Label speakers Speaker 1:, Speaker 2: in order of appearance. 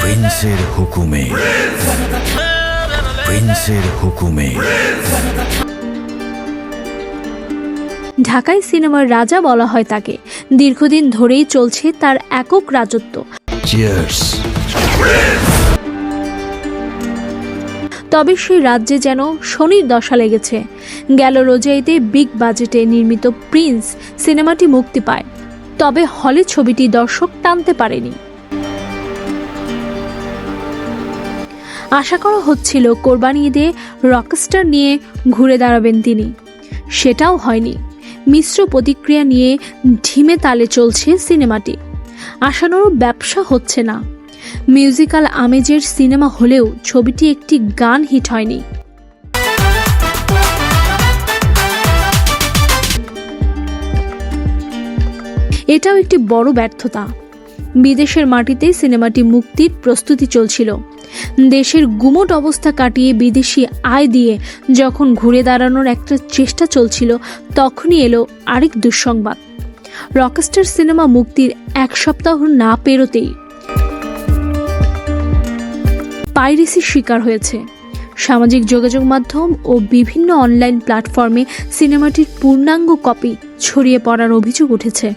Speaker 1: প্রিন্সের হুকুমে, প্রিন্সের হুকুমে।
Speaker 2: ঢাকাই সিনেমার রাজা বলা হয় তাকে। দীর্ঘদিন ধরেই চলছে তার একক রাজত্ব।
Speaker 1: চিয়ার্স।
Speaker 2: তবে সেই রাজ্যে যেন শনির দশা লেগেছে। গেল রোজাইতে বিগ বাজেটে নির্মিত প্রিন্স সিনেমাটি মুক্তি পায়, তবে হলে ছবিটি দর্শক টানতে পারেনি। আশা করা হচ্ছিল কোরবানি ঈদে রকস্টার নিয়ে ঘুরে দাঁড়াবেন তিনি, সেটাও হয়নি। মিশ্র প্রতিক্রিয়া নিয়ে ঢিমে তালে চলছে সিনেমাটি। আশানুরূপ ব্যবসা হচ্ছে না। মিউজিক্যাল আমেজের সিনেমা হলেও ছবিটি একটি গান হিট হয়নি। এটাও একটি বড় ব্যর্থতা। বিদেশের মাটিতে সিনেমাটি মুক্তির প্রস্তুতি চলছিল। দেশের গুমোট অবস্থা কাটিয়ে বিদেশি আয় দিয়ে যখন ঘুরে দাঁড়ানোর একটা চেষ্টা চলছিল, তখনই এলো আরেক দুঃসংবাদ। রকস্টার সিনেমা মুক্তির 1 সপ্তাহ না পেরোতেই পাইরেসির শিকার হয়েছে। সামাজিক যোগাযোগ মাধ্যম ও বিভিন্ন অনলাইন প্ল্যাটফর্মে সিনেমাটির পূর্ণাঙ্গ কপি ছড়িয়ে পড়ার অভিযোগ উঠেছে।